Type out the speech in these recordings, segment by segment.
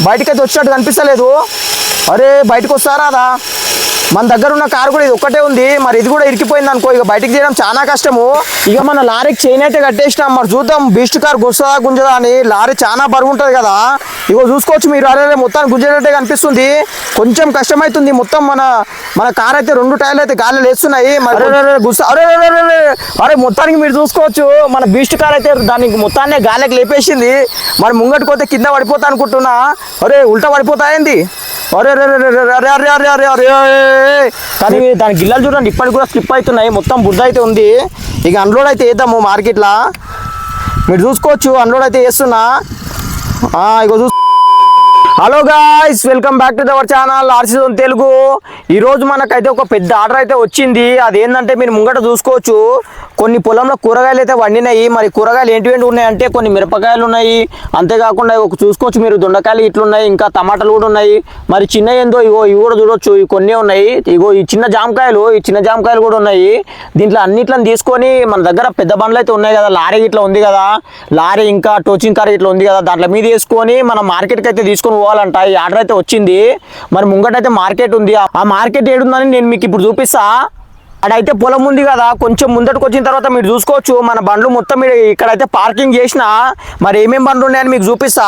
బయటకైతే వచ్చినట్టు కనిపిస్తలేదు. అరే బయటకు వస్తారా అదా? మన దగ్గర ఉన్న కారు కూడా ఇది ఒక్కటే ఉంది, మరి ఇది కూడా ఇరికిపోయింది అనుకో, ఇక బయటకు తీయడం చాలా కష్టము. ఇక మన లారీకి చైన్ అయితే కట్టేసినాం, మరి చూద్దాం బీస్ట్ కార్ గుంజదా గుంజదా అని. లారీ చాలా బరువు ఉంటుంది కదా, ఇగో చూసుకోవచ్చు మీరు. అరే మొత్తాన్ని గుంజేటట్టే కనిపిస్తుంది, కొంచెం కష్టమవుతుంది. మొత్తం మన కార్ అయితే 2 టైర్లు అయితే గాలి లేస్తున్నాయి. అరే మొత్తానికి మీరు చూసుకోవచ్చు, మన బీస్ట్ కార్ అయితే దానికి మొత్తాన్ని గాలికి లేపేసింది. మరి ముంగటికి పోతే కింద పడిపోతా అనుకుంటున్నా. అరే ఉల్టా పడిపోతాయింది. అరే అరే అరే అరే అరే అరే అరే కానీ దాని గిల్లలు చూడండి ఇప్పటికి కూడా స్లిప్ అవుతున్నాయి, మొత్తం బుడ్డ అయితే ఉంది. ఇక అన్లోడ్ అయితే వేద్దాము మార్కెట్లో. మీరు చూసుకోవచ్చు అన్లోడ్ అయితే వేస్తున్నా. ఇగో hello guys, welcome back to our channel RC zone Telugu. ఈరోజు మనకైతే ఒక పెద్ద ఆర్డర్ అయితే వచ్చింది. అదేంటంటే మీరు ముంగట చూసుకోవచ్చు, కొన్ని పొలంలో కూరగాయలు అయితే వండినాయి. మరి కూరగాయలు ఏంటి ఉన్నాయంటే కొన్ని మిరపకాయలు ఉన్నాయి, అంతేకాకుండా చూసుకోవచ్చు మీరు దొండకాయలు ఇట్లున్నాయి, ఇంకా టమాటాలు కూడా ఉన్నాయి. మరి చిన్న ఏందో ఇగో ఇవి కూడా చూడొచ్చు, ఇవి కొన్ని ఉన్నాయి. ఇగో ఈ చిన్న జామకాయలు కూడా ఉన్నాయి. దీంట్లో అన్నిట్లను తీసుకొని మన దగ్గర పెద్ద బండ్లు అయితే ఉన్నాయి కదా, లారీ ఇట్లా ఉంది కదా, లారీ ఇంకా టోచింగ్ కార్ ఇట్లా ఉంది కదా, దాంట్లో మీద వేసుకొని మనం మార్కెట్కి అయితే తీసుకొని పోవాలంట. ఈ ఆర్డర్ అయితే వచ్చింది. మరి ముంగటైతే మార్కెట్ ఉంది, ఆ మార్కెట్ ఏడుందని నేను మీకు ఇప్పుడు చూపిస్తా. అడైతే పొలం ఉంది కదా, కొంచెం ముందటికి వచ్చిన తర్వాత మీరు చూసుకోవచ్చు మన బండ్లు మొత్తం ఇక్కడైతే పార్కింగ్ చేసిన. మరి ఏమేమి బండ్లు ఉన్నాయని మీకు చూపిస్తా.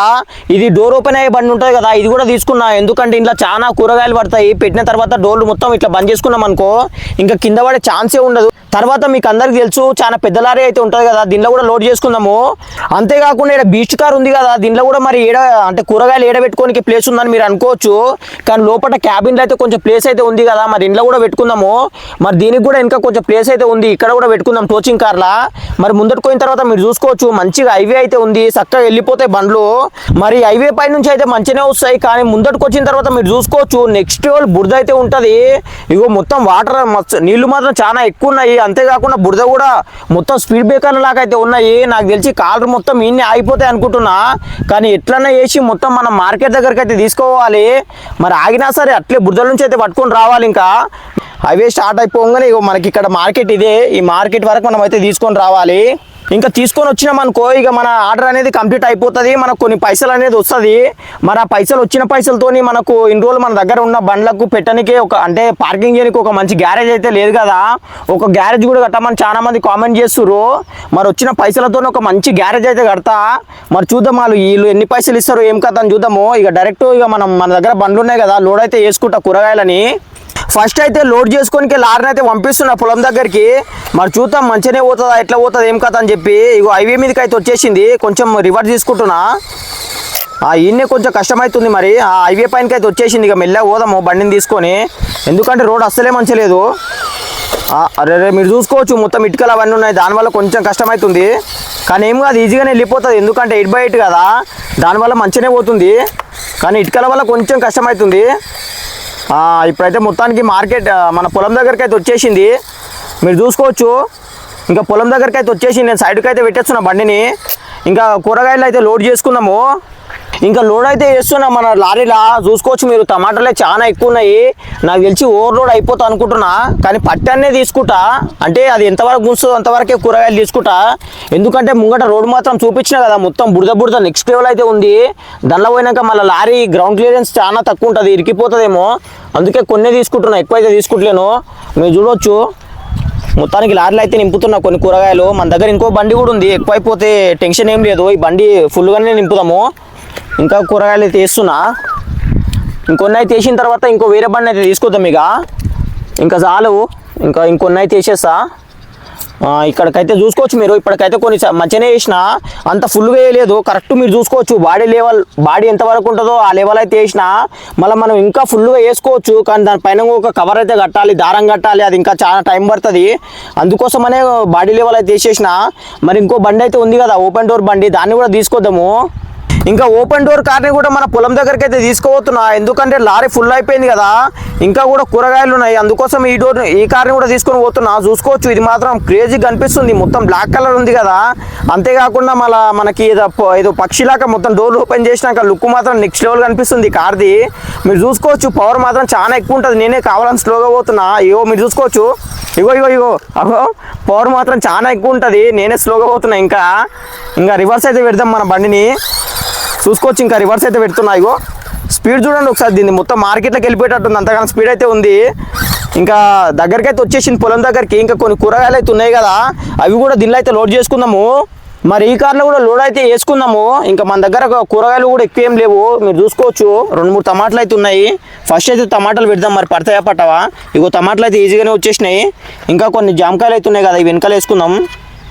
ఇది డోర్ ఓపెన్ అయ్యే బండి ఉంటుంది కదా, ఇది కూడా తీసుకున్నా. ఎందుకంటే ఇంట్లో చాలా కూరగాయలు పడతాయి, పెట్టిన తర్వాత డోర్లు మొత్తం ఇట్లా బంద్ చేసుకున్నాం అనుకో, ఇంకా కింద పడే ఛాన్సే ఉండదు. తర్వాత మీకు అందరికి తెలుసు చాలా పెద్ద లారీ అయితే ఉంటుంది కదా, దీనిలో కూడా లోడ్ చేసుకుందాము. అంతేకాకుండా ఇక్కడ బీస్ట్ కార్ ఉంది కదా, దీనిలో కూడా మరి అంటే కూరగాయలు ఏడబెట్టుకోనికి ప్లేస్ ఉందని మీరు అనుకోవచ్చు. కానీ లోపల క్యాబిన్లో అయితే కొంచెం ప్లేస్ అయితే ఉంది కదా, మరి ఇంట్లో కూడా పెట్టుకుందాము. మరి దీనికి కూడా ఇంకా కొంచెం ప్లేస్ అయితే ఉంది, ఇక్కడ కూడా పెట్టుకుందాం టోచింగ్ కార్లా. మరి ముందటికి పోయిన తర్వాత మీరు చూసుకోవచ్చు మంచిగా హైవే అయితే ఉంది, చక్కగా వెళ్ళిపోతాయి బండ్లు. మరి హైవే పై నుంచి అయితే మంచిగానే వస్తాయి. కానీ ముందటికి వచ్చిన తర్వాత మీరు చూసుకోవచ్చు నెక్స్ట్ లెవెల్ బురద అయితే ఉంటుంది. ఇగో మొత్తం వాటర్ నీళ్లు మాత్రం చాలా ఎక్కువ ఉన్నాయి. అంతేకాకుండా బురద కూడా మొత్తం స్పీడ్ బ్రేకర్ లాగా అయితే ఉన్నాయి. నాకు తెలిసి కాళ్ళు మొత్తం ఇన్ని ఆగిపోతాయి అనుకుంటున్నా. కానీ ఎట్లన్నా వేసి మొత్తం మనం మార్కెట్ దగ్గరికి అయితే తీసుకోవాలి. మరి ఆగినా సరే అట్లే బురద నుంచి అయితే పట్టుకొని రావాలి. ఇంకా హైవే స్టార్ట్ అయిపోగానే ఇగో మనకి ఇక్కడ మార్కెట్ ఇదే, ఈ మార్కెట్ వరకు మనం అయితే తీసుకొని రావాలి. ఇంకా తీసుకొని వచ్చినాం అనుకో, ఇక మన ఆర్డర్ అనేది కంప్లీట్ అయిపోతుంది, మనకు కొన్ని పైసలు అనేది వస్తుంది. మరి ఆ పైసలు వచ్చిన పైసలతోని మనకు ఇన్ని రోజులు మన దగ్గర ఉన్న బండ్లకు పెట్టడానికి అంటే పార్కింగ్ చేయడానికి ఒక మంచి గ్యారేజ్ అయితే లేదు కదా, ఒక గ్యారేజ్ కూడా కట్టమని చాలా మంది కామెంట్ చేస్తుర్రు. మరి వచ్చిన పైసలతో ఒక మంచి గ్యారేజ్ అయితే కడతా. మరి చూద్దాం వీళ్ళు ఎన్ని పైసలు ఇస్తారు ఏం కథ అని చూద్దాము. ఇక డైరెక్ట్ ఇక మన దగ్గర బండ్లు ఉన్నాయి కదా, లోడ్ అయితే వేసుకుంటా కూరగాయలని. ఫస్ట్ అయితే లోడ్ చేసుకొని లారీని అయితే పంపిస్తున్నా పొలం దగ్గరికి. మరి చూద్దాం మంచిగానే పోతుందా ఎట్లా పోతుంది ఏం కథ అని చెప్పి. ఇగో హైవే మీదకి అయితే వచ్చేసింది, కొంచెం రివర్స్ తీసుకుంటున్నా. ఈయనే కొంచెం కష్టమవుతుంది. మరి ఆ హైవే పైనకి అయితే వచ్చేసింది. ఇక మెల్లగా పోదాము బండిని తీసుకొని, ఎందుకంటే రోడ్ అస్సలే మంచి లేదు. అరే మీరు చూసుకోవచ్చు మొత్తం ఇటుకలు అవన్నీ ఉన్నాయి, దానివల్ల కొంచెం కష్టమవుతుంది. కానీ ఏం కాదు, ఈజీగానే వెళ్ళిపోతుంది, ఎందుకంటే 8x8 కదా, దానివల్ల మంచిగానే పోతుంది. కానీ ఇటుకల వల్ల కొంచెం కష్టమవుతుంది. ఇప్పుడైతే మొత్తానికి మార్కెట్ మన పొలం దగ్గరికి అయితే వచ్చేసింది. మీరు చూసుకోవచ్చు ఇంకా పొలం దగ్గరికి అయితే వచ్చేసింది. నేను సైడ్కి అయితే పెట్టేస్తున్నా బండిని. ఇంకా కూరగాయలు అయితే లోడ్ చేసుకున్నాము. ఇంకా లోడ్ అయితే వేస్తున్నా మన లారీలా. చూసుకోవచ్చు మీరు టమాటాలే చాలా ఎక్కువ ఉన్నాయి. నాకు తెలిసి ఓవర్లోడ్ అయిపోతా అనుకుంటున్నా. కానీ పట్టాన్నే తీసుకుంటా, అంటే అది ఎంతవరకు గుంస్తుందో అంతవరకే కూరగాయలు తీసుకుంటా. ఎందుకంటే ముంగట రోడ్ మాత్రం చూపించిన కదా, మొత్తం బురద నెక్స్ట్ లెవెల్ అయితే ఉంది. దానిలో పోయినాక మళ్ళీ లారీ గ్రౌండ్ క్లియరెన్స్ చాలా తక్కువ ఉంటుంది, ఇరికిపోతుందేమో. అందుకే కొన్ని తీసుకుంటున్నా, ఎక్కువైతే తీసుకుంటలేను. మీరు చూడవచ్చు మొత్తానికి లారీలో అయితే నింపుతున్నా కొన్ని కూరగాయలు. మన దగ్గర ఇంకో బండి కూడా ఉంది, ఎక్కువైపోతే టెన్షన్ ఏం లేదు, ఈ బండి ఫుల్గానే నింపుదాము. ఇంకా కూరగాయలు అయితే వేస్తున్నా. ఇంకొన్ని అయితే వేసిన తర్వాత ఇంకో వేరే బండి అయితే తీసుకొద్దాం. ఇంకా చాలు, ఇంకొన్ని అయితే వేసేస్తా. ఇక్కడికైతే చూసుకోవచ్చు మీరు, ఇప్పటికైతే కొన్ని మంచిగానే వేసిన, అంత ఫుల్గా వేయలేదు. కరెక్ట్ మీరు చూసుకోవచ్చు బాడీ ఎంతవరకు ఉంటుందో ఆ లెవెల్ అయితే వేసిన. మళ్ళీ మనం ఇంకా ఫుల్గా వేసుకోవచ్చు, కానీ దానిపైన ఒక కవర్ అయితే కట్టాలి, దారం కట్టాలి, అది ఇంకా చాలా టైం పడుతుంది. అందుకోసమనే బాడీ లెవెల్ అయితే వేసేసిన. మరి ఇంకో బండి అయితే ఉంది కదా ఓపెన్ డోర్ బండి, దాన్ని కూడా తీసుకొద్దాము. ఇంకా ఓపెన్ డోర్ కార్ని కూడా మన పొలం దగ్గరికి అయితే తీసుకోబోతున్నా, ఎందుకంటే లారీ ఫుల్ అయిపోయింది కదా, ఇంకా కూడా కూరగాయలు ఉన్నాయి. అందుకోసం ఈ కార్ని కూడా తీసుకొని పోతున్నా. చూసుకోవచ్చు ఇది మాత్రం క్రేజీగా కనిపిస్తుంది, మొత్తం బ్లాక్ కలర్ ఉంది కదా. అంతేకాకుండా మనకి ఏదో పక్షిలాగా మొత్తం డోర్లు ఓపెన్ చేసినాక లుక్ మాత్రం నెక్స్ట్ లెవెల్ కనిపిస్తుంది కార్ది. మీరు చూసుకోవచ్చు పవర్ మాత్రం చాలా ఎక్కువ ఉంటుంది. నేనే కావాలని స్లోగా పోతున్నా. మీరు చూసుకోవచ్చు, ఇగో పవర్ మాత్రం చాలా ఎక్కువ ఉంటుంది, నేనే స్లోగా పోతున్నా. ఇంకా రివర్స్ అయితే పెడదాం మన బండిని. చూసుకోవచ్చు. ఇంకా రివర్స్ అయితే పెడుతున్నా. ఇగో స్పీడ్ చూడండి ఒకసారి, దీన్ని మొత్తం మార్కెట్లోకి వెళ్ళిపోయేటట్టుంది, అంతగానో స్పీడ్ అయితే ఉంది. ఇంకా దగ్గరికి అయితే వచ్చేసింది పొలం దగ్గరికి. ఇంకా కొన్ని కూరగాయలు అయితే ఉన్నాయి కదా, అవి కూడా దీనిలో అయితే లోడ్ చేసుకుందాము. మరి ఈ కార్లో కూడా లోడ్ అయితే వేసుకుందాము. ఇంకా మన దగ్గర కూరగాయలు కూడా ఎక్కువ ఏం లేవు, మీరు చూసుకోవచ్చు. 2-3 టమాటాలు అయితే ఉన్నాయి. ఫస్ట్ అయితే టమాటాలు పెడదాం, మరి పడతాయా పట్టవా. ఇగో టమాటాలు అయితే ఈజీగానే వచ్చేసినాయి. ఇంకా కొన్ని జామకాయలు అయితే ఉన్నాయి కదా, ఇవి వెనకాల వేసుకుందాం.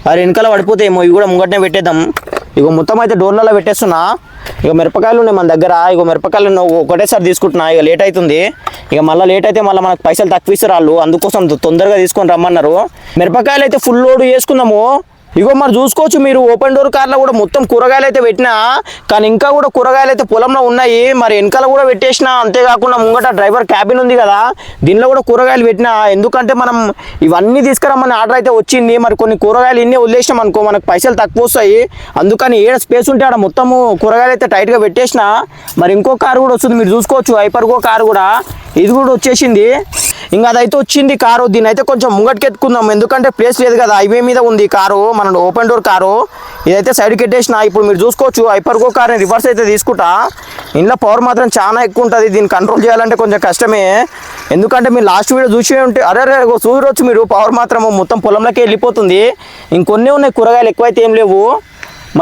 మరి వెనకాల పడిపోతాయేమో, ఇవి కూడా ముంగటనే పెట్టేద్దాం. ఇగో మొత్తం అయితే డోర్లలో పెట్టేస్తున్నా. ఇక మిరపకాయలు ఉన్నాయి మన దగ్గర. ఇగో మిరపకాయలు ఒకటేసారి తీసుకుంటున్నా. ఇక లేట్ అవుతుంది, ఇక మళ్ళీ లేట్ అయితే మళ్ళీ మనకు పైసలు తక్కువ ఇస్తారు వాళ్ళు, అందుకోసం తొందరగా తీసుకొని రమ్మన్నారు. మిరపకాయలు అయితే ఫుల్ లోడ్ చేసుకుందాము. ఇగో మరి చూసుకోవచ్చు మీరు, ఓపెన్ డోర్ కార్లో కూడా మొత్తం కూరగాయలు అయితే పెట్టినా, కానీ ఇంకా కూడా కూరగాయలు అయితే పొలంలో ఉన్నాయి. మరి వెనకాల కూడా పెట్టేసిన, అంతేకాకుండా ముంగట డ్రైవర్ క్యాబిన్ ఉంది కదా, దీనిలో కూడా కూరగాయలు పెట్టినా. ఎందుకంటే మనం ఇవన్నీ తీసుకురమ్మని ఆర్డర్ అయితే వచ్చింది. మరి కొన్ని కూరగాయలు ఇన్ని వదిలేసినాం అనుకో, మనకు పైసలు తక్కువ వస్తాయి. అందుకని ఏడ స్పేస్ ఉంటే ఆడ మొత్తము కూరగాయలు అయితే టైట్గా పెట్టేసిన. మరి ఇంకో కారు కూడా వస్తుంది, మీరు చూసుకోవచ్చు. హైపర్గో కారు కూడా, ఇది కూడా వచ్చేసింది. ఇంకా అదైతే వచ్చింది కారు. దీని అయితే కొంచెం ముంగటికి ఎత్తుకుందాం, ఎందుకంటే ప్లేస్ లేదు కదా, హైవే మీద ఉంది కారు, మన ఓపెన్ డోర్ కారు. ఇదైతే సైడ్కి ఎట్టేసిన. ఇప్పుడు మీరు చూసుకోవచ్చు, హైపర్గో కార్ని రివర్స్ అయితే తీసుకుంటా. ఇంట్లో పవర్ మాత్రం చాలా ఎక్కువ ఉంటుంది, దీన్ని కంట్రోల్ చేయాలంటే కొంచెం కష్టమే. ఎందుకంటే మీరు లాస్ట్ వీడియో చూసి ఉంటే అరే చూడవచ్చు మీరు, పవర్ మాత్రం మొత్తం పొలంలోకి వెళ్ళిపోతుంది. ఇంకొన్ని ఉన్నాయి కూరగాయలు, ఎక్కువైతే ఏం లేవు.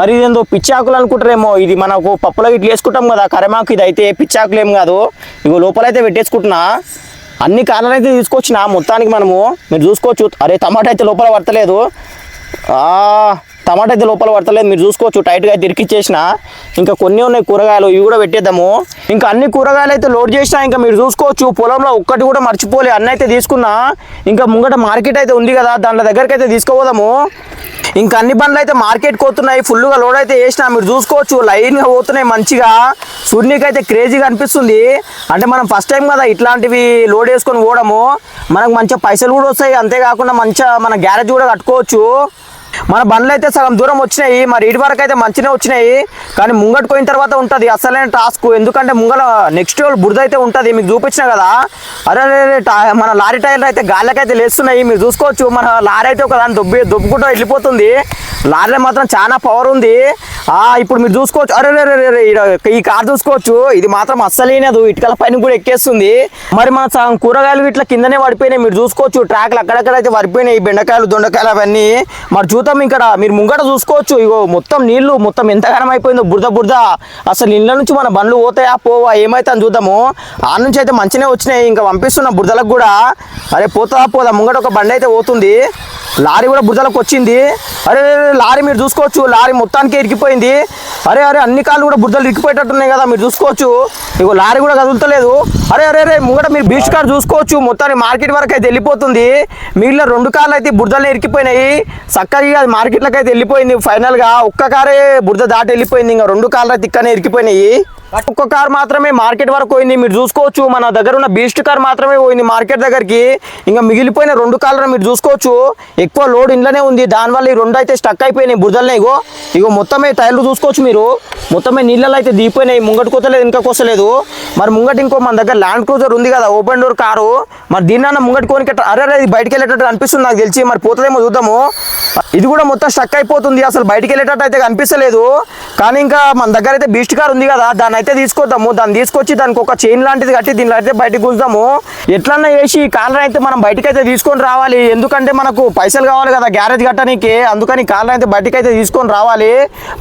మరి ఇదేందో పిచ్చాకులు అనుకుంటారేమో, ఇది మనకు పప్పులో ఇట్లా వేసుకుంటాం కదా కరిమాకు, ఇది అయితే పిచ్చాకులు ఏం కాదు. ఇగో లోపలైతే పెట్టేసుకుంటున్నా. అన్ని కార్లను అయితే తీసుకొచ్చిన మొత్తానికి మనము, మీరు చూసుకోవచ్చు. అరే టమాటా అయితే లోపల పడతలేదు, టమాటా అయితే లోపల పడతలేదు, మీరు చూసుకోవచ్చు. టైట్గా అయితే ఇరికిచ్చేసిన. ఇంకా కొన్ని ఉన్నాయి కూరగాయలు, ఇవి కూడా పెట్టేద్దాము. ఇంకా అన్ని కూరగాయలు అయితే లోడ్ చేసినా. ఇంకా మీరు చూసుకోవచ్చు, పొలంలో ఒక్కటి కూడా మర్చిపోలే, అన్నీ అయితే తీసుకున్నా. ఇంకా ముంగట మార్కెట్ అయితే ఉంది కదా, దాంట్లో దగ్గరికి అయితే తీసుకుపోదాము. ఇంకా అన్ని బండ్లు అయితే మార్కెట్కి పోతున్నాయి, ఫుల్గా లోడ్ అయితే వేసినా. మీరు చూసుకోవచ్చు, లైన్గా పోతున్నాయి మంచిగా. సూర్యునికి అయితే క్రేజీగా అనిపిస్తుంది. అంటే మనం ఫస్ట్ టైం కదా ఇట్లాంటివి లోడ్ వేసుకొని పోవడము, మనకు మంచిగా పైసలు కూడా వస్తాయి. అంతేకాకుండా మంచిగా మన గ్యారేజ్ కూడా కట్టుకోవచ్చు. మన బండ్లు అయితే సగం దూరం వచ్చినాయి, మరి ఇటు వరకు అయితే మంచిగా వచ్చినాయి. కానీ ముంగట పోయిన తర్వాత ఉంటుంది అసలైన టాస్క్, ఎందుకంటే ముంగల నెక్స్ట్ బురద అయితే ఉంటుంది. మీకు చూపించిన కదా, అరే మన లారీ టైర్లు అయితే గాలికైతే లేస్తున్నాయి, మీరు చూసుకోవచ్చు. మన లారీ అయితే ఒక దాన్ని దొబ్బుకుంటూ వెళ్ళిపోతుంది. లారీలో మాత్రం చాలా పవర్ ఉంది. ఇప్పుడు మీరు చూసుకోవచ్చు, అరే ఈ కార్ చూసుకోవచ్చు, ఇది మాత్రం అస్సలేనదు, ఇటుకల పైన కూడా ఎక్కేస్తుంది. మరి మన సగం కూరగాయలు ఇట్లా కిందనే పడిపోయినాయి, మీరు చూసుకోవచ్చు. ట్రాక్లు అక్కడక్కడ అయితే పడిపోయినాయి, బెండకాయలు దొండకాయలు అవన్నీ. మరి చూద్దాం, ఇక్కడ మీరు ముంగట చూసుకోవచ్చు. ఇగో మొత్తం నీళ్లు మొత్తం ఎంతగానం అయిపోయిందో, బురద. అసలు ఇళ్ళ నుంచి మన బండ్లు పోతాయా పోవా ఏమైతే అని చూద్దాము. ఆ నుంచి అయితే మంచిగానే వచ్చినాయి, ఇంకా పంపిస్తున్న బురదలకు కూడా. అరే పోదా ముంగట ఒక బండి అయితే పోతుంది, లారీ కూడా బురదలకు వచ్చింది. అరే లారీ మీరు చూసుకోవచ్చు, లారీ మొత్తానికి ఇరికిపోయింది. అరే అన్ని కాళ్ళు కూడా బురదలు ఇరికిపోయేటట్టున్నాయి కదా, మీరు చూసుకోవచ్చు. ఇగో లారీ కూడా కదులుతలేదు. అరే ముంగట మీరు బీచ్ కార్ చూసుకోవచ్చు, మొత్తానికి మార్కెట్ వరకు అయితే వెళ్ళిపోతుంది. మిగిలిన 2 కార్లు అయితే బురదలు ఇరికిపోయినాయి. చక్కగా అది మార్కెట్లోకి అయితే వెళ్ళిపోయింది. ఫైనల్గా ఒక్క కారే బురద దాటి వెళ్ళిపోయింది, ఇంకా 2 కార్లు అయితే ఇక్కడనే ఇరికిపోయినాయి. ఒక్క కార్ మాత్రమే మార్కెట్ వరకు పోయింది, మీరు చూసుకోవచ్చు. మన దగ్గర ఉన్న బీస్ట్ కార్ మాత్రమే పోయింది మార్కెట్ దగ్గరికి. ఇంకా మిగిలిపోయిన 2 కార్లను మీరు చూసుకోవచ్చు. ఎక్కువ లోడ్ ఇంట్లోనే ఉంది, దానివల్ల ఈ 2 అయితే స్టక్ అయిపోయినాయి బురదలనే. ఇగో మొత్తమే టైర్లు చూసుకోవచ్చు మీరు, మొత్తమే నీళ్ళలో అయితే దిగిపోయినాయి. ముంగటి కోతలేదు, ఇంకా కోసలేదు. మరి ముంగటి ఇంకో మన దగ్గర ల్యాండ్ క్రూజర్ ఉంది కదా, ఓపెన్ డోర్ కారు. మరి దీన్న ముంగటి కోనికి అరే ఇది బయటకు వెళ్ళేటట్టు అనిపిస్తుంది నాకు తెలిసి. మరి పోతుందేమో చూద్దాము. ఇది కూడా మొత్తం స్టక్ అయిపోతుంది, అసలు బయటకు వెళ్ళేటట్టు అయితే కనిపిస్తలేదు. కానీ ఇంకా మన దగ్గర అయితే బీస్ట్ కార్ ఉంది కదా, దాన్ని అయితే తీసుకొద్దాము. దాన్ని తీసుకొచ్చి దానికి ఒక చైన్ లాంటిది కట్టి దీనిలో అయితే బయటకు గుంజుదాము. ఎట్లన్నా వేసి ఈ కార్లను అయితే మనం బయటకు అయితే తీసుకొని రావాలి, ఎందుకంటే మనకు పైసలు కావాలి కదా గ్యారేజ్ కట్టడానికి. అందుకని కార్లను అయితే బయటకు అయితే తీసుకొని రావాలి.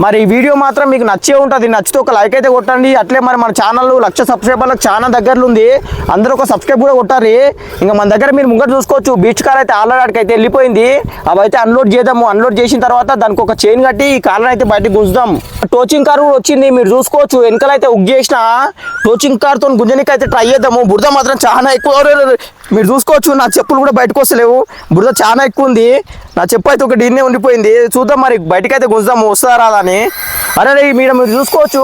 మరి ఈ వీడియో మాత్రం మీకు నచ్చే ఉంటుంది, నచ్చితే ఒక లైక్ అయితే కొట్టండి. అట్లే మరి మన ఛానల్ 1,00,000 సబ్స్క్రైబర్లకు చాలా దగ్గరలో ఉంది, అందరూ ఒక సబ్స్క్రైబ్ కూడా కొట్టారు. ఇంకా మన దగ్గర మీరు ముంగట చూసుకోవచ్చు, బీచ్ కార్ అయితే ఆల్రెడీ అయితే వెళ్ళిపోయింది. అవి అయితే అన్లోడ్ చేద్దాము. అన్లోడ్ చేసిన తర్వాత దానికి ఒక చైన్ కట్టి ఈ కార్లను అయితే బయటకు గుంజుదాం. టోచింగ్ కార్ కూడా వచ్చింది, మీరు చూసుకోవచ్చు. వెనకాలైతే ఉగ్ చేసిన టోచింగ్ కార్తో గుంజనికి అయితే ట్రై చేద్దాము. బురద మాత్రం చాలా ఎక్కువ, మీరు చూసుకోవచ్చు. నా చెప్పులు కూడా బయటకు వస్తలేవు, బురద చాలా ఎక్కువ ఉంది. నా చెప్పు అయితే ఒకటి ఇన్నే ఉండిపోయింది. చూద్దాం మరి బయటకు అయితే గుంజుదాము, వస్తుందా రాదా అని. అరే మీరు చూసుకోవచ్చు,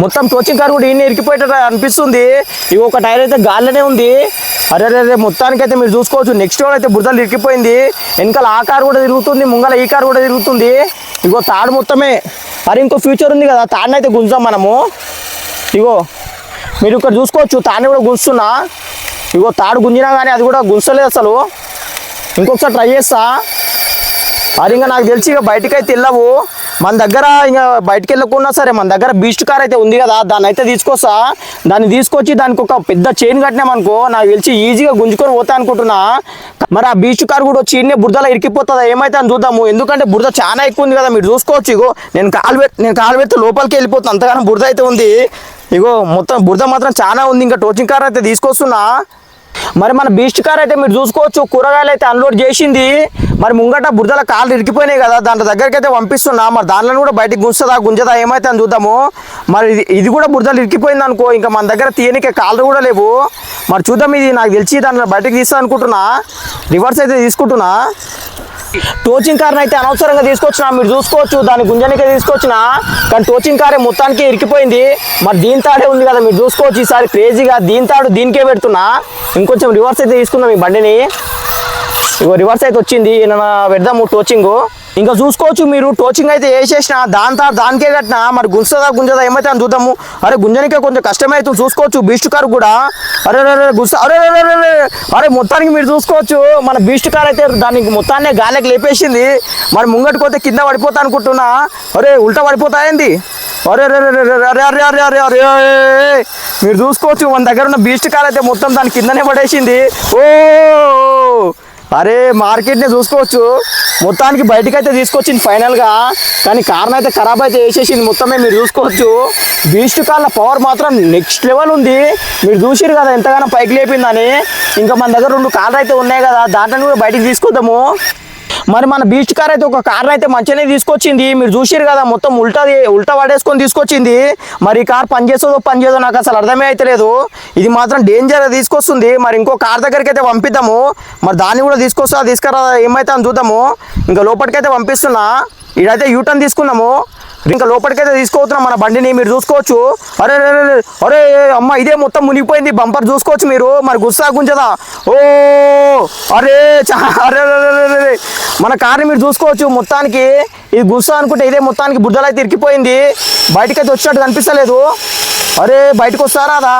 మొత్తం టోచింగ్ కార్ కూడా ఇన్ని ఇరికిపోయేటట్టు అనిపిస్తుంది. ఇవి ఒక టైర్ అయితే గాల్లోనే ఉంది. అరే మొత్తానికైతే మీరు చూసుకోవచ్చు, నెక్స్ట్ రోడ్ అయితే బురదలు ఇరికిపోయింది. వెనకాల ఆ కారు కూడా తిరుగుతుంది, ముంగల ఈ కారు కూడా తిరుగుతుంది. ఇగో తాడు మొత్తమే. అరే ఇంకో ఫ్యూచర్ ఉంది కదా, తాడుని అయితే గుంజుదాం మనము. ఇగో మీరు ఇక్కడ చూసుకోవచ్చు, తాడుని కూడా గుంజుతున్నా. ఇగో తాడు గుంజినా కానీ అది కూడా గుంజలేదు అసలు. ఇంకొకసారి ట్రై చేస్తా. అది ఇంకా నాకు తెలిసి ఇక బయటకైతే వెళ్ళవు. మన దగ్గర ఇంకా బయటకు వెళ్ళకున్నా సరే మన దగ్గర బీస్ట్ కార్ అయితే ఉంది కదా, దాన్ని అయితే తీసుకొస్తా. దాన్ని తీసుకొచ్చి దానికి ఒక పెద్ద చైన్ కట్టినామనుకో నాకు తెలిసి ఈజీగా గుంజుకొని పోతా అనుకుంటున్నా. మరి ఆ బీస్ట్ కార్ కూడా వచ్చి ఇన్నే బురదలో ఇరికిపోతుందా ఏమైతే అని చూద్దాము. ఎందుకంటే బురద చాలా ఎక్కువ ఉంది కదా, మీరు చూసుకోవచ్చు. ఇగో నేను కాలు పెడితే లోపలికి వెళ్ళిపోతాను, అంతగానో బురద అయితే ఉంది. ఇగో మొత్తం బురద మాత్రం చాలా ఉంది. ఇంకా టోచింగ్ కార్ అయితే తీసుకొస్తున్నా. మరి మన బీస్ట్ కార్ అయితే మీరు చూసుకోవచ్చు, కూరగాయలు అయితే అన్లోడ్ చేసింది. మరి ముంగట బురదల కాళ్ళు ఇరికిపోయినాయి కదా, దాంట్లో దగ్గరికి అయితే పంపిస్తున్నా. మరి దాంట్లో కూడా బయటికి గుంజదా ఏమైతే అని చూద్దాము. మరి ఇది కూడా బురదలు ఇరికిపోయింది అనుకో, ఇంకా మన దగ్గర తీయనికే కాళ్ళు కూడా లేవు. మరి చూద్దాం, ఇది నాకు తెలిసి దాంట్లో బయటకు తీస్తా అనుకుంటున్నా. రివర్స్ అయితే తీసుకుంటున్నా. టోచింగ్ కార్ని అయితే అనవసరంగా తీసుకొచ్చినా, మీరు చూసుకోవచ్చు. దాని గుంజనికే తీసుకొచ్చినా, కానీ టోచింగ్ కారే మొత్తానికి ఇరికిపోయింది. మరి దీని తాడే ఉంది కదా, మీరు చూసుకోవచ్చు. ఈసారి క్రేజీగా దీని తాడు దీనికే పెడుతున్నా. ఇంకొంచెం రివర్స్ అయితే తీసుకుందాం ఈ బండిని. ఇగో రివర్స్ అయితే వచ్చింది, పెడదాము టోచింగ్. ఇంకా చూసుకోవచ్చు మీరు, టోచింగ్ అయితే వేసేసిన దానికే కట్టినా. మరి గుంజదా ఏమైతే అని చూద్దాము. అరే గుంజనికే కొంచెం కష్టమైతుంది చూసుకోవచ్చు. బీస్ట్ కార్ కూడా అరే అరే మొత్తానికి మీరు చూసుకోవచ్చు. మన బీస్ట్ కార్ అయితే దానికి మొత్తాన్ని గాలికి లేపేసింది. మరి ముంగటికి పోతే కింద పడిపోతా అనుకుంటున్నా. అరే ఉల్టా పడిపోతాయింది. అరే అరే అరే అరే అరే అరే అరే మీరు చూసుకోవచ్చు. మన దగ్గర ఉన్న బీస్ట్ కార్ అయితే మొత్తం దాని కిందనే పడేసింది. ఓ అరే మార్కెట్ని చూసుకోవచ్చు. మొత్తానికి బయటకు అయితే తీసుకొచ్చింది ఫైనల్గా, కానీ కారణం అయితే ఖరాబ్ అయితే వేసేసింది మొత్తమే. మీరు చూసుకోవచ్చు, బీస్ట్ కార్ల పవర్ మాత్రం నెక్స్ట్ లెవెల్ ఉంది. మీరు చూసిరు కదా ఎంతగానో పైకి లేపిందని. ఇంకా మన దగ్గర 2 కార్లు అయితే ఉన్నాయి కదా, దాంట్లో కూడా బయటికి తీసుకొద్దాము. మరి మన బీస్ట్ కార్ అయితే ఒక కార్ అయితే మంచిగానే తీసుకొచ్చింది. మీరు చూసిరు కదా మొత్తం ఉల్టా పడేసుకొని తీసుకొచ్చింది. మరి ఈ కార్ పనిచేదో నాకు అసలు అర్థమే అయితే లేదు. ఇది మాత్రం డేంజర్ తీసుకొస్తుంది. మరి ఇంకో కార్ దగ్గరికి అయితే పంపిద్దాము. మరి దాన్ని కూడా తీసుకురా ఏమైతే అని చూద్దాము. ఇంకా లోపలికైతే పంపిస్తున్నా. ఇదైతే యూటర్న్ తీసుకున్నాము. ఇంకా లోపలికైతే తీసుకోవచ్చున్నాం మన బండిని. మీరు చూసుకోవచ్చు. అరే అరే అమ్మ ఇదే మొత్తం మునిగిపోయింది. బంపర్ చూసుకోవచ్చు మీరు. మరి గుంజదా. ఓ అరే అరే మన కార్ని మీరు చూసుకోవచ్చు. మొత్తానికి ఇది గుస్సా అనుకుంటే ఇదే మొత్తానికి బురదలు అయితే ఇరికిపోయింది. బయటకైతే వచ్చినట్టు కనిపిస్తలేదు. అరే బయటకు వస్తారా అదా.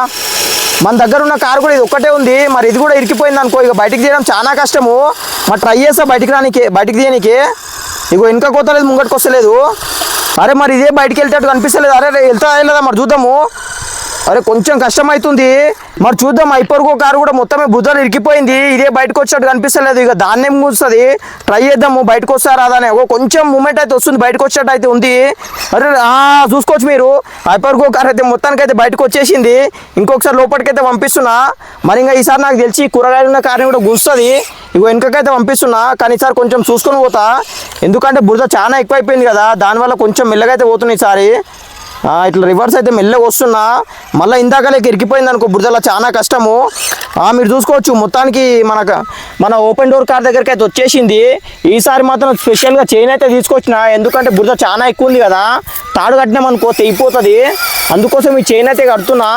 మన దగ్గర ఉన్న కారు కూడా ఇది ఒక్కటే ఉంది. మరి ఇది కూడా ఇరికిపోయింది అనుకో, ఇక బయటికి తీయడం చాలా కష్టము. మరి ట్రై చేస్తా బయటికి తీయడానికి. ఇగో వెనక కోతలేదు, ముంగటికి వస్తలేదు. అరే మరి ఇదే బయటికి వెళ్తేట్టు కనిపిస్తలేదు. అరే వెళ్తా మరి చూద్దాము. అరే కొంచెం కష్టమవుతుంది. మరి చూద్దాం. ఐపర్గో కారు కూడా మొత్తమే బుద్ధలు ఇరికిపోయింది. ఇదే బయటకు వచ్చినట్టు కనిపిస్తలేదు. ఇక దాన్ని ఏం కూస్తుంది, ట్రై చేద్దాము బయటకు వస్తారా అదని. కొంచెం మూమెంట్ అయితే వస్తుంది, బయటకు వచ్చేటట్టు అయితే ఉంది. అరే చూసుకోవచ్చు మీరు. ఐపర్గో కార్ అయితే మొత్తానికి అయితే బయటకు వచ్చేసింది. ఇంకొకసారి లోపలికైతే పంపిస్తున్నా. మరి ఇంకా ఈసారి నాకు తెలిసి కూరగాయలు ఉన్న కార్ని కూడా గుంస్తుంది. ఇగో వెనకకైతే పంపిస్తున్నా, కానీ ఈసారి కొంచెం చూసుకొని పోతా. ఎందుకంటే బురద చాలా ఎక్కువైపోయింది కదా, దానివల్ల కొంచెం మెల్లగా అయితే పోతున్నాయి ఈసారి. ఇట్లా రివర్స్ అయితే మెల్లగా వస్తున్నా. మళ్ళీ ఇందాకలే ఇరికిపోయింది అనుకో, బురదలో చాలా కష్టము. మీరు చూసుకోవచ్చు. మొత్తానికి మన ఓపెన్ డోర్ కార్ దగ్గరికి అయితే వచ్చేసింది. ఈసారి మాత్రం స్పెషల్గా చైన్ అయితే తీసుకొచ్చిన. ఎందుకంటే బురద చాలా ఎక్కువ ఉంది కదా, తాడు కట్టినామనుకో తెగిపోతుంది. అందుకోసం ఈ చైన్ అయితే కడుతున్నా.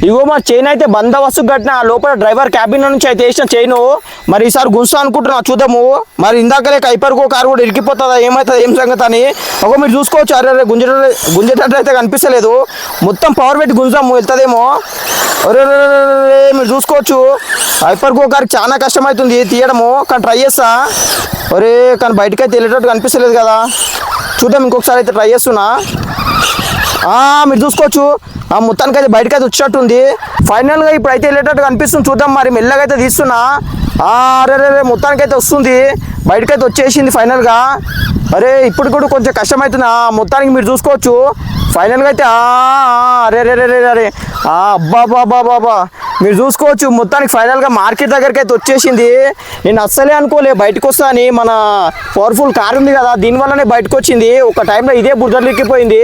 ఇగో మా చైన్ అయితే బందోబస్తు కట్టిన. లోపల డ్రైవర్ క్యాబిన్ నుంచి అయితే వేసిన చైను. మరి ఈసారి గుంజుతా అనుకుంటున్నా, చూద్దాము. మరి ఇందాకలే ఐపర్గో కారు కూడా ఇరికిపోతుందా ఏమవుతుంది ఏం సంగతి అని. మీరు చూసుకోవచ్చు. అరే గుంజేటట్టు అయితే కనిపిస్తలేదు. మొత్తం పవర్ పెట్టి గుంజాము, వెళ్తుందేమో. అరే మీరు చూసుకోవచ్చు. ఐపర్గో కారుకి చాలా కష్టమవుతుంది తీయడము, కానీ ట్రై చేస్తా. అరే కానీ బయటకైతే వెళ్ళేటట్టు కనిపిస్తలేదు కదా, చూద్దాం. ఇంకొకసారి అయితే ట్రై చేస్తున్నా. మీరు చూసుకోవచ్చు. మొత్తానికి అయితే బయటకైతే వచ్చినట్టుంది. ఫైనల్గా ఇప్పుడు అయితే వెళ్ళేటట్టు కనిపిస్తుంది, చూద్దాం. మరి మెల్లగా అయితే తీస్తున్నా. అరే మొత్తానికి అయితే వస్తుంది, బయటకైతే వచ్చేసింది ఫైనల్గా. అరే ఇప్పుడు కూడా కొంచెం కష్టమవుతుంది. మొత్తానికి మీరు చూసుకోవచ్చు. ఫైనల్గా అయితే అరే అబ్బా మీరు చూసుకోవచ్చు. మొత్తానికి ఫైనల్గా మార్కెట్ దగ్గరికి అయితే వచ్చేసింది. నేను అస్సలే అనుకోలే బయటకు వస్తా అని. మన పవర్ఫుల్ కార్ ఉంది కదా, దీనివల్లనే బయటకు వచ్చింది. ఒక టైంలో ఇదే బురదలు ఎక్కిపోయింది.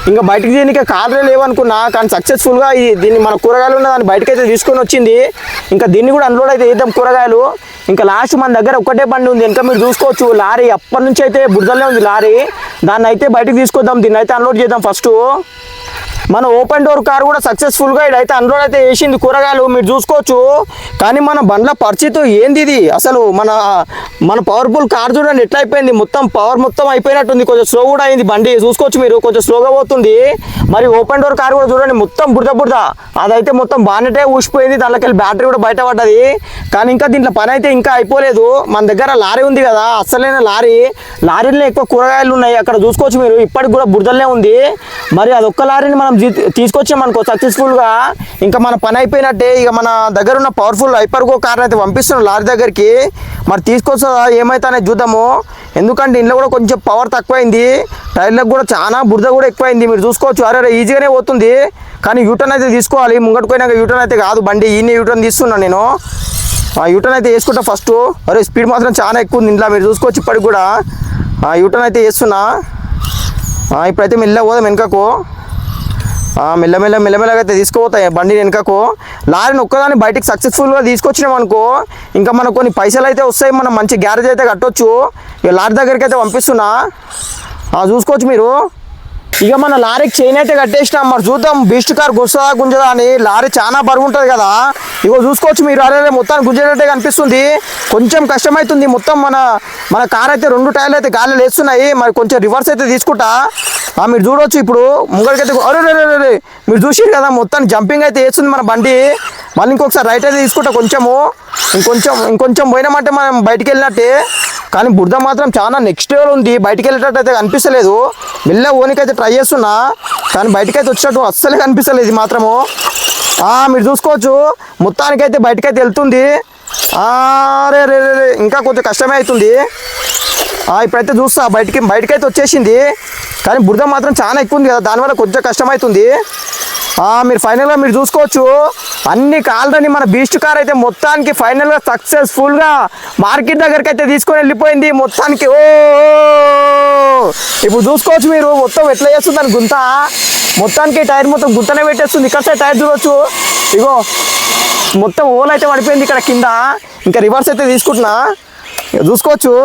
ఇంకా బయటకు దీనికి కార్లే లేవనుకున్నా, కానీ సక్సెస్ఫుల్గా దీన్ని మన కూరగాయలు ఉన్న దాన్ని బయటకైతే తీసుకొని వచ్చింది. ఇంకా దీన్ని కూడా అన్లోడ్ అయితే చేద్దాం కూరగాయలు. ఇంకా లాస్ట్ మన దగ్గర ఒక్కటే బండి ఉంది. ఇంకా మీరు చూసుకోవచ్చు. లారీ అప్పటి నుంచి అయితే బురదలే ఉంది లారీ. దాన్ని అయితే బయటకు తీసుకొద్దాం, దీన్ని అయితే అన్లోడ్ చేద్దాం ఫస్ట్. మన ఓపెన్ డోర్ కార్ కూడా సక్సెస్ఫుల్గా ఇదైతే అన్లోడ్ అయితే వేసింది కూరగాయలు. మీరు చూసుకోవచ్చు. కానీ మన బండ్ల పరిస్థితి ఏంది ఇది అసలు? మన పవర్ఫుల్ కార్ చూడండి ఎట్లా అయిపోయింది, మొత్తం పవర్ మొత్తం అయిపోయినట్టుంది. కొంచెం స్లో కూడా అయింది బండి, చూసుకోవచ్చు మీరు, కొంచెం స్లోగా పోతుంది. మరి ఓపెన్ డోర్ కార్ కూడా చూడండి మొత్తం బురద, అదైతే మొత్తం బానెటే ఊసిపోయింది, దాంట్లోకి వెళ్ళి బ్యాటరీ కూడా బయట పడ్డది. కానీ ఇంకా దీంట్లో పని అయితే ఇంకా అయిపోలేదు. మన దగ్గర లారీ ఉంది కదా, అసలైన లారీలో ఎక్కువ కూరగాయలు ఉన్నాయి, అక్కడ చూసుకోవచ్చు మీరు, ఇప్పటికి కూడా బురదలనే ఉంది. మరి అదొక్క లారీని మనం తీసుకొచ్చామనుకో సక్సెస్ఫుల్గా, ఇంకా మన పని అయిపోయినట్టే. ఇక మన దగ్గర ఉన్న పవర్ఫుల్ హైపర్గో కార్ అయితే పంపిస్తున్నాం లారీ దగ్గరికి. మరి తీసుకొస్తా ఏమైతే అనేది చూద్దాము. ఎందుకంటే ఇంట్లో కూడా కొంచెం పవర్ తక్కువైంది, టైర్లకు కూడా చాలా బురద కూడా ఎక్కువైంది. మీరు చూసుకోవచ్చు, అరే ఈజీగానే పోతుంది. కానీ యూటర్న్ అయితే తీసుకోవాలి, ముంగట్టు పోయినాక యూటర్న్ అయితే కాదు బండి, ఈయన యూటర్న్ తీస్తున్నాను నేను. యూటర్న్ అయితే వేసుకుంటా ఫస్ట్. అరే స్పీడ్ మాత్రం చాలా ఎక్కువ ఉంది ఇంట్లో, మీరు చూసుకోవచ్చు. ఇప్పటికి కూడా యూటర్న్ అయితే వేస్తున్నా. ఇప్పుడైతే మెల్లగా పోదాం వెనుకకు. మెల్లమెల్లగా అయితే తీసుకుపోతాయి బండి వెనుకకు. లారీని ఒక్కదాన్ని బయటికి సక్సెస్ఫుల్గా తీసుకొచ్చినాం అనుకో, ఇంకా మనకు కొన్ని పైసలు అయితే వస్తాయి, మనం మంచి గ్యారేజ్ అయితే కట్టొచ్చు. ఇక లారీ దగ్గరికి అయితే పంపిస్తున్నా, చూసుకోవచ్చు మీరు. ఇక మన లారీకి చైన్ అయితే కట్టేసినాం. మరి చూద్దాం బీస్ట్ కార్ గుంజదా గుంజదా అని. లారీ చాలా బరువు ఉంటుంది కదా, ఇగో చూసుకోవచ్చు మీరు. అరే మొత్తాన్ని గుంజేటట్టే కనిపిస్తుంది, కొంచెం కష్టమవుతుంది. మొత్తం మన కార్ అయితే 2 టైర్లు అయితే గాలి లేస్తున్నాయి. మరి కొంచెం రివర్స్ అయితే తీసుకుంటా. మీరు చూడవచ్చు ఇప్పుడు ముంగడికైతే. అరే మీరు చూసిరు కదా, మొత్తాన్ని జంపింగ్ అయితే వేస్తుంది మన బండి. మళ్ళీ ఇంకొకసారి రైట్ అయితే తీసుకుంటా, ఇంకొంచెం పోయినామంటే మనం బయటికి వెళ్ళినట్టే. కానీ బురద మాత్రం చాలా నెక్స్ట్ లెవెల్ ఉంది, బయటికి వెళ్ళేటట్టు అయితే కనిపిస్తలేదు. మెల్ల ఓనికైతే ట్రై చేస్తున్నా, కానీ బయటకైతే వచ్చినట్టు అస్సలే కనిపిస్తలేదు ఇది మాత్రము. మీరు చూసుకోవచ్చు, మొత్తానికైతే బయటకైతే వెళ్తుంది. రే ఇంకా కొంచెం కష్టమే అవుతుంది. ఇప్పుడైతే చూస్తా, బయటకైతే వచ్చేసింది. కానీ బురద మాత్రం చాలా ఎక్కువ ఉంది కదా, దానివల్ల కొంచెం కష్టమవుతుంది. మీరు ఫైనల్గా మీరు చూసుకోవచ్చు, అన్ని కాళ్ళని మన బీస్ట్ కార్ అయితే మొత్తానికి ఫైనల్గా సక్సెస్ఫుల్గా మార్కెట్ దగ్గరికి అయితే తీసుకొని వెళ్ళిపోయింది మొత్తానికి. ఇప్పుడు చూసుకోవచ్చు మీరు, మొత్తం ఎట్లా చేస్తుంది అని గుంత, మొత్తానికి టైర్ మొత్తం గుంతనే పెట్టేస్తుంది. ఇక్కడ టైర్ చూడవచ్చు, ఇగో మొత్తం ఓల్ అయితే పడిపోయింది ఇక్కడ కింద. ఇంకా రివర్స్ అయితే తీసుకుంటున్నా, చూసుకోవచ్చు.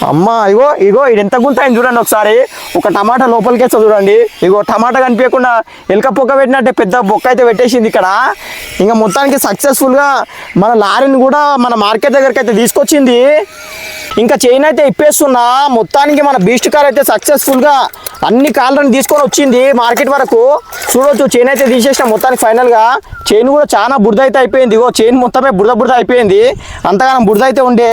అమ్మ ఇగో ఇది ఎంత గుంత అయింది చూడండి ఒకసారి. ఒక టమాటా లోపలికి వేస్తా చూడండి, ఇగో టమాటా కనిపించకుండా ఎలక పొక్క పెట్టినట్టే పెద్ద బొక్క అయితే పెట్టేసింది ఇక్కడ. ఇంకా మొత్తానికి సక్సెస్ఫుల్గా మన లారీని కూడా మన మార్కెట్ దగ్గరికి అయితే తీసుకొచ్చింది. ఇంకా చైన్ అయితే ఇప్పేస్తున్నా. మొత్తానికి మన బీస్ట్ కార్ అయితే సక్సెస్ఫుల్గా అన్ని కార్లను తీసుకొని వచ్చింది మార్కెట్ వరకు. చూడవచ్చు, చైన్ అయితే తీసేసిన మొత్తానికి ఫైనల్గా. చైన్ కూడా చాలా బురద అయితే అయిపోయింది, ఇగో చైన్ మొత్తమే బురద అయిపోయింది. అంతగానం బురద అయితే ఉండే.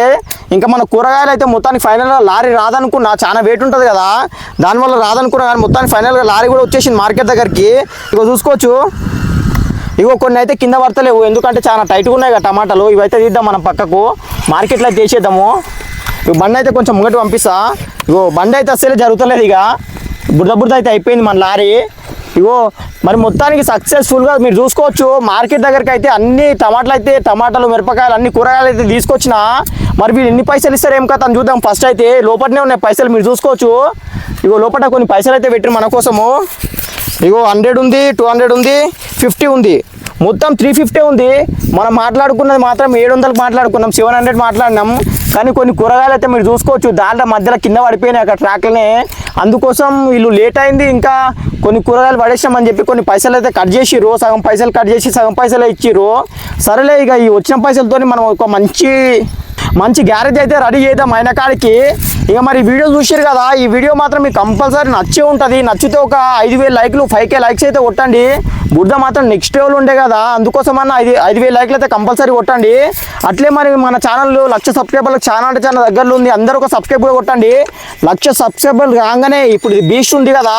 ఇంకా మన కూరగాయలు అయితే మొత్తానికి ఫైనల్గా లారీ రాదనుకున్నా, చాలా వెయిట్ ఉంటుంది కదా, దానివల్ల రాదనుకున్నా. కానీ మొత్తానికి ఫైనల్గా లారీ కూడా వచ్చేసింది మార్కెట్ దగ్గరికి. ఇగో చూసుకోవచ్చు, ఇగో కొన్ని అయితే కింద పడతలేవు, ఎందుకంటే చాలా టైట్గా ఉన్నాయి కదా టమాటాలు. ఇవైతే తీద్దాం మనం పక్కకు, మార్కెట్లో అయితే చేసేద్దాము. ఇక బండి అయితే కొంచెం ముంగటి పంపిస్తా. ఇగో బండి అయితే అసలే జరుగుతలేదు, ఇక బురద అయితే అయిపోయింది మన లారీ. ఇగో మరి మొత్తానికి సక్సెస్ఫుల్గా మీరు చూసుకోవచ్చు, మార్కెట్ దగ్గరికి అయితే అన్ని టమాటాలు మిరపకాయలు అన్ని కూరగాయలు అయితే తీసుకొచ్చిన. మరి వీళ్ళు ఎన్ని పైసలు ఇస్తారు ఏం కదా అని చూద్దాం. ఫస్ట్ అయితే లోపలనే ఉన్నాయి పైసలు, మీరు చూసుకోవచ్చు. ఇగో లోపల కొన్ని పైసలు అయితే పెట్టిన మన కోసము. ఇగో 100 ఉంది, 200 ఉంది, 50 ఉంది, మొత్తం 350 ఉంది. మనం మాట్లాడుకున్నది మాత్రం 700 మాట్లాడుకున్నాం, 700 మాట్లాడినాం. కానీ కొన్ని కూరగాయలు అయితే మీరు చూసుకోవచ్చు, దాంట్లో మధ్యలో కింద పడిపోయినాయి అక్కడ ట్రాక్లోనే. అందుకోసం వీళ్ళు లేట్ అయింది. ఇంకా కొన్ని కూరగాయలు పడేసామని చెప్పి కొన్ని పైసలు అయితే కట్ చేసిర్రు, సగం పైసలు కట్ చేసి సగం పైసలే ఇచ్చిర్రు. సరేలే, ఇక ఈ వచ్చిన పైసలతో మనం ఒక మంచి గ్యారేజ్ అయితే రెడీ చేద్దాం అయిన కాడికి. ఇక మరి వీడియో చూసారు కదా, ఈ వీడియో మాత్రం మీకు కంపల్సరీ నచ్చే ఉంటుంది. నచ్చితే ఒక 5000 లైక్లు 5K లైక్స్ అయితే కొట్టండి. బురద మాత్రం నెక్స్ట్ లెవెల్ ఉండే కదా, అందుకోసమన్నా 5000 లైక్లు అయితే కంపల్సరీ కొట్టండి. అట్లే మరి మన ఛానల్ 1,00,000 సబ్స్క్రైబర్లకు చాలా అంటే చాలా దగ్గరలో ఉంది, అందరూ ఒక సబ్స్క్రైబ్ కూడా కొట్టండి. 1,00,000 సబ్స్క్రైబర్లు రాగానే ఇప్పుడు ఇది బీస్ట్ ఉంది కదా,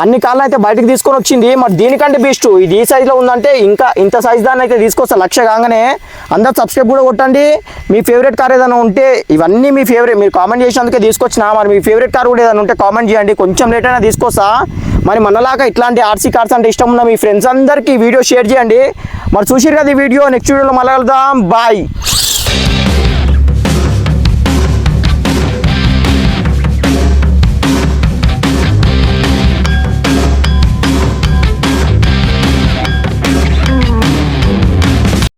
అన్ని కాళ్ళు అయితే బయటకు తీసుకొని వచ్చింది. మరి దీనికంటే బీస్ట్ ఇది ఈ సైజులో ఉందంటే ఇంకా ఇంత సైజ్ దాన్ని అయితే తీసుకొస్తా 1,00,000 కాగానే. అందరూ సబ్స్క్రైబ్ కూడా కొట్టండి. మీ ఫేవరెట్ కార్ ఏదైనా ఉంటే, ఇవన్నీ మీ ఫేవరెట్, మీరు కామెంట్ చేసినందుకే తీసుకొచ్చిన. మరి మీ ఫేవరెట్ కార్ కూడా ఏదైనా ఉంటే కామెంట్ చేయండి, కొంచెం లేట్ అయినా తీసుకొస్తా. మరి మనలాగా ఇట్లాంటి ఆర్సీ కార్స్ అంటే ఇష్టం ఉన్న మీ ఫ్రెండ్స్ అందరికీ వీడియో షేర్ చేయండి. మరి చూసిరు కదా ఈ వీడియో, నెక్స్ట్ వీడియోలో మళ్ళీ కలుద్దాం. బాయ్.